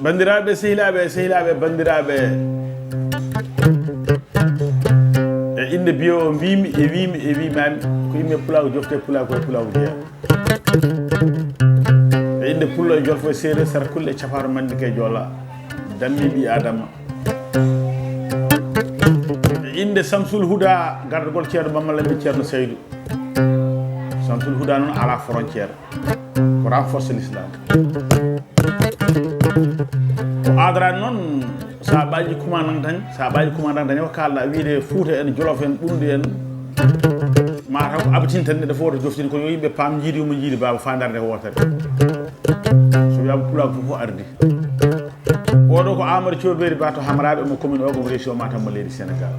bandiraɓe sehilaɓe bandiraɓe e inde biyo o mbimi e wimami ko yimɓe pulaw jofte pulaw koye pulaw jeeya e inde pullo e jolfo e séeréer sara kulle e cafaro mandike e joola dammi ɓi adama e inde Samsul Huda gardagol ceerno Mamadou ceerno Seydou Samsul Huda noon ala frontiére ko renforce l'islam ko adrani noon sa ɓaji commandant tan o kalɗa wiide Fouta en Jolof en ɓunndu en mataw ko abatini tan neɗɗo fof to joftini ko yo yimɓe paam jiidi omo jiidi baba fandarde wotere so wiyama pulaako fof ardi oɗo ko Amadou Thiobberi Ba to Hamraɓe mo commune o komo région Matam mo leydi Sénégal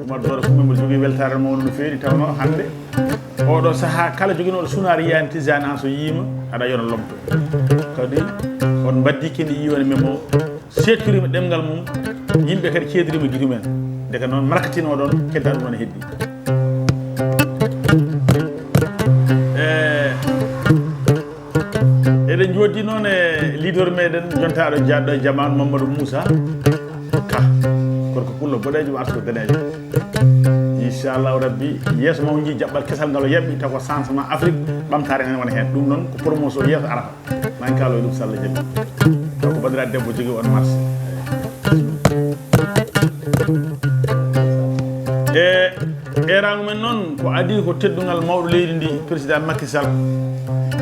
Oumar Doro fumɓe mbo jogui weltare mawno no feewi tawno hande oɗo saaha kala joguinoɗo sunar yiyani tisane an so yiima aɗa yona lomto kadi on baddi kene yiwani memo settorima ɗemgal mum yimɓe kadi ceedirima guiɗu men deka noon markatino ɗon kedda ɗum noon heddi eɗen joddi noon e leader meɗen jontaɗo jaɗɗo e jamanu Mamadou Moussa Ka gorko pullo boɗejo arsuko danejo inchallahu rabbi yeeso mamo jii jaɓɓal kesal ngal o yaɓɓi taw ko changement Afrique ɓamtare hen wona hen ɗum noon ko promotion yeeso arata mani kalo e ɗum so Allah jaaɓi taw ko bandiraɗo debbo jogui on marché e rangu men noon ko adi ko teddugal mawɗo leydi ndi président Macky Sall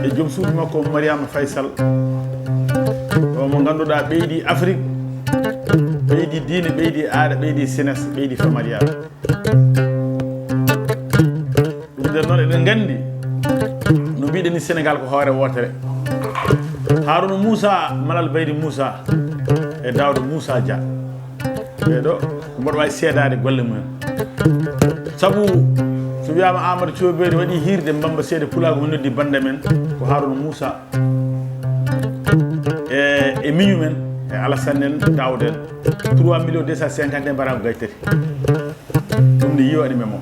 e joom suudu makko Mariama Faye Sall o mo ganduɗa ɓeydi Afrique ɓeydi diine ɓeydi aada ɓeydi sénes ɓeydi famariyaɓe ɗum nden noon eɗen gandi no mbiɗen ni Sénégal ko hoore wotere Harouna Moussa Malal Baydi Moussa e Daouda Moussa Dia ɓeɗo mboɗo wawi seedade golle mumen saabu so wiyama Amadou Thiobberi waɗi hirde mbamba seede pulago mo noddi bande men ko Harouna Moussa e miñu men e Alassane en Daouda en 3 millions 250 mbarako gaytati ɗum ne yiwani men mo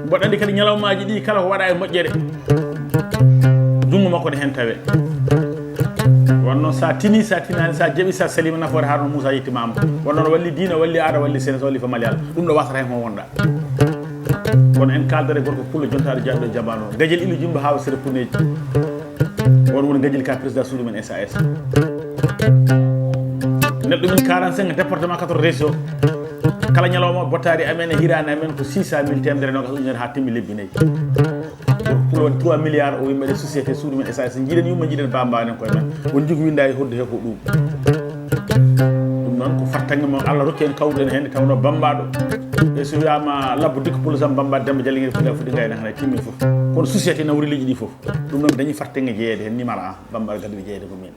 mboɗo andi kadi ñalawmaji ɗi kala ko waɗa e moƴƴere jungo makko ne hen tawe wonno sa tini sa tinani sa jaaɓi sa salima nafoore Harouna Moussa yettimama wonno walli diina walli aada walli sénégal walli famalial ɗum ɗo wasata hen ko wonɗa kono en kaldere gorko pullo jontaɗo jaɗɗo e jamanu o gadiel ilu jumba hawa sere puneji on woni gadiel ka président suudu men SAS neɗɗo min 45 département 4 région kala ñalawma bottari amen e hirani amen ko 600 000 temedere nogas ujunere ha timmi lebbi nayyi gorko pullo woni 3 milliards o yimɓeɗe société suudu men SAS jiiɗen yumma jiiɗen bambanen koye men won jogi winda e hodde he ko ɗum ɗum noon ko fattangue mo Allah rokki en kawruɗen hen tawno bambaɗo e so wiyama labbo dikko pullo sam bambaɗo Demba Diallinguel fuɗa fuɗi gayna hana timmi foof kono société nawri liƴi ɗi foof ɗum noon dañi fattangue jeeyede hen numéro 1 bambaɗo gaddude jeeyede ko min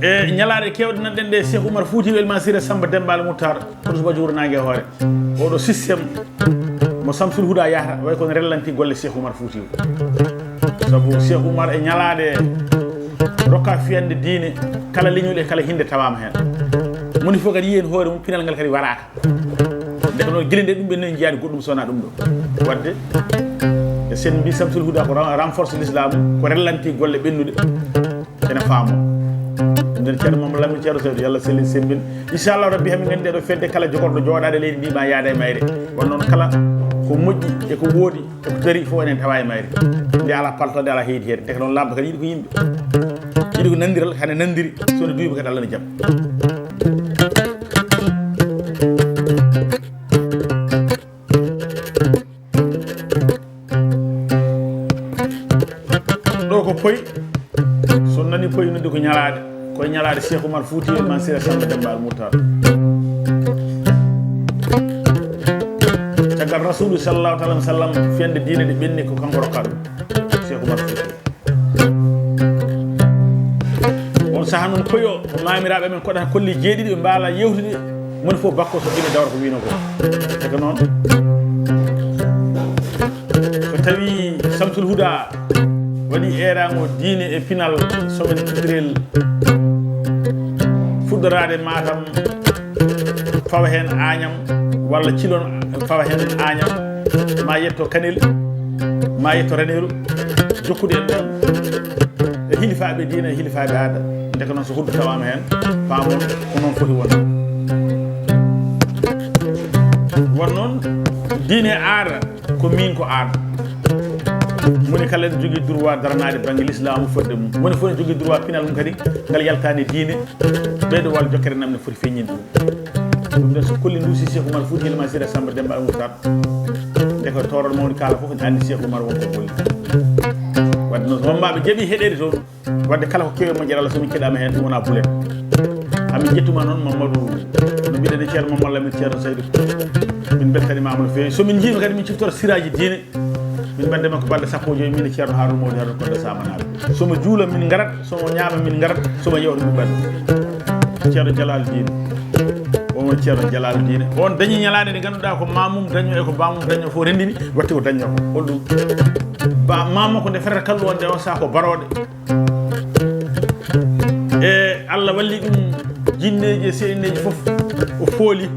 e ñalaɗe kewɗe nanɗen ɗe Cheikh Oumar Fouti Elma Siré Samba Dembal Moutar koto subaji wuro nangue hoore oɗo systéme mo Samsul Huda yahata way kono rellanti golle Cheikh Oumar Fouti saabu Cheikh Oumar e ñalaɗe rokka fiyande diine kala leñol e kala hinde tawama hen moni fof kadi yiyen hoore mum pinal ngal kadi waraka ndeko noon guila nde ɗum ɓen jiyani goɗɗum sowona ɗum ɗo wadde e sen mbi Samsul Huda ko renforce l'islam ko rellanti golle ɓennuɗe ene faamo nden ceerno Mamadou Lamine ceerno Seydou yallah selli sembin inchallah rabbi hami gandi ɗeɗo fedde kala jogorɗo jooɗade leydi ndi ma yaada e mayre won noon kala ko moƴƴi e ko woodi e ko dari fof enen tawa e mayre nde ala palto nde ala heedi heede ndeke noon lamdo kadi yiɗi ko yimɓe yiɗi ko nandiral hane nandiri sone duyba kadi Allah ne jaam ɗo ko poyi so nani poyi noddi ko ñalade koye ñalade Cheikh Oumar Fouti Elma Siré Samba Dembal Moutar caggal rasulu sallallahu taala sallam fiyande diine ɗe ɓenni ko kanko rokka ɗum Cheikh Oumar Fouti on saaha noon poyi o mamiraɓe men koɗata kolli jeeɗiɗi ɓe mbaala yewtude moni fof bakko so ɓine dawra ko wino ko eko noon so tawi Samsul Huda waɗi eramo diine e pinal somen cuɓirel fuɗɗorade Matam fawa hen Agnam walla Cilon fawa hen Agnam ma yetto Kanel ma yetto Ranérou jokkude en ɗon hilifaaɓe diine e hilifaaɓe aada ndeka noon so huɗo tawama hen paamon ko noon foti won won noon diine aada ko min ko aada moni kala ene jogui droit daranade banggue l'islamu fodde mum woni fof ne jogui droit pinal mum kadi ngal yaltani diine ɓeydo walla jokkere namne foti feññinde ɗum ɗum so kolli ndusi Cheikh Oumar Fouti Hilma Sira Samba Demba Almoutar nde ko toroɗo mawni kala fof ne andi Cheikh Oumar wonko golli wadde noon wonmaɓe jaaɓi heɗede toon wadde kala ko kewi moƴƴere Allah somin keɗama hen ɗum wona bulet hamin jettuma noon Mamadou no mbiɗen e ceerno Mamadou Lamine ceerno Saydou min beltanimama no fewi somin jiima kadi min ciftora siraji diine min bande makko balɗe sappo e joyi min e ceerno Harouna Mawdi Harouna Kodde Samanaɓe somo juula min garat somo ñaama min garat somo yewta min ɓandu ceerno Jalal Dine on ceerno Jalal Dine on dañi ñalade nde ganduɗa ko mamum daño e ko bamum daño fof rendini watti ko daño ko holɗum mama ko nde ferata kallu wonde on saaha ko barode e Allah walli ɗum jinneji e seeɗeneji foof o fooli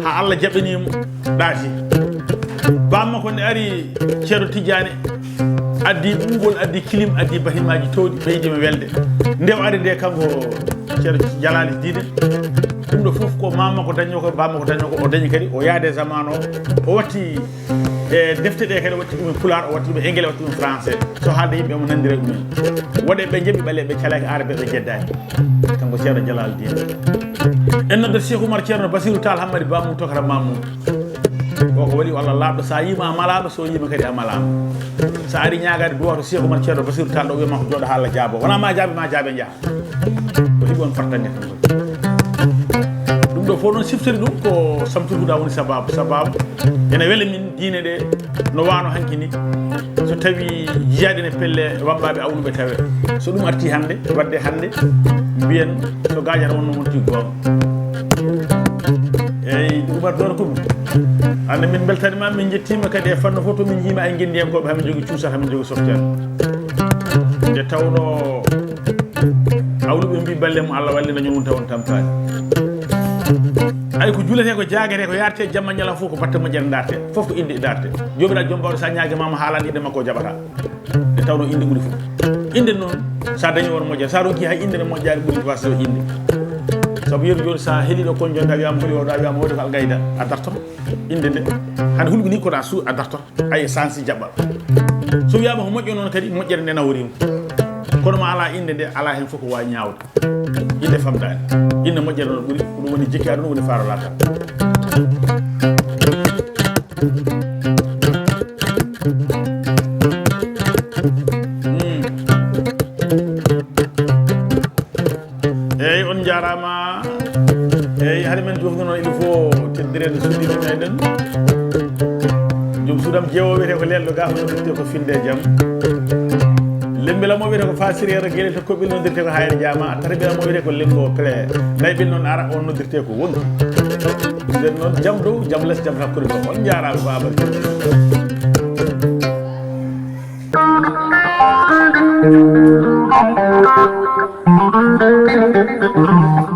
ha Allah jaɓanimo ɗaati bamma ko nde ari ceerno Tidiane addi ɗumgol addi kilim addi batimaji towɗi ɓeydima welde nde o ari nde kanko ceerno Jalali Dine ɗum ɗo foof ko mamma ko daño ko bamma ko daño ko o dañi kadi o yaade zaman o watti e defte ɗe kadi o watti ɗum pular o watti ɗum enguel o watti ɗum français so haalde yimɓe mo nandira ɗumen waɗe ɓe jaaɓi ɓale ɓe calaki arabe ɓe jeddani kanko ceerno Jalal Dine en noddat Cheikh Oumar ceerno Basirou Tall Hammadi bamum tokata mamum o ko waɗi Allah laaɓɗo sa yima a malaɓe so yima kadi a malama sa ari ñagade duwato Cheikh Oumar ceerno Basirou Tall ɗo wiyama ko jooɗo haala jaabo wona ma jaabe jaaha ko heeɓi on fartande tan ɗum ɗo fof noon siftori ɗum ko Samsul Huda woni sababu ene weele min diine ɗe no wano hanki ni so tawi jiyaɗen e pelle wambaɓe awnuɓe tawe so ɗum arti hande wadde hande mbiyen so gaƴata wonno wonti goonga eyyi Oumar ɗon ko ɗum hande min beltanima min jettima kadi e fanno fof to min jiima ay gendi en koɓe hamin jogui cuusat hamin jogui softere nde tawno awluɓe mbi balle mum Allah walli dañon won tawon tampani ay ko julete ko jagete ko yarte jamma ñalam fof ko batte moƴƴere darte fof ko inde darte jomiraɗo joom bawɗo sa ñague mama haalande inde makko jaɓata e tawno inde ɓuuri fof inde noon sa dañi won moƴƴere sa ronki hay inde ne moƴƴani ɓuuri wasa inde saabu yeru joni sa heeɗiɗo kon jonta wiyama holi oɗa wiyama wodi ko algayda a dartoto inde nde hande hulɓe ni koɗa su a dartoto ay sansi jaɓɓal so wiyama ko moƴƴo noon kadi moƴƴere nde nawrima kono ma ala inde nde ala hen fof ko wawi ñawde inde famdani inde moƴƴere noon ɓuuri ɗum woni jikkade ɗum woni faaro latal eyyi on jarama eyyi haade men jofni noon il faut teddirede suuɗiɓe meɗen joom suudam jeewo wiyete ko lelɗo ga noddirte ko finde jaam lembelamo wiyete ko fasirere gueɗel to koɓɓel noddirte ko hayre jama tarbiyamo wiyete ko lembo plé layɓel noon ara on noddirte ko wonki nden noon jaam dow jaam less jaam hakkude ɗo on jarama babal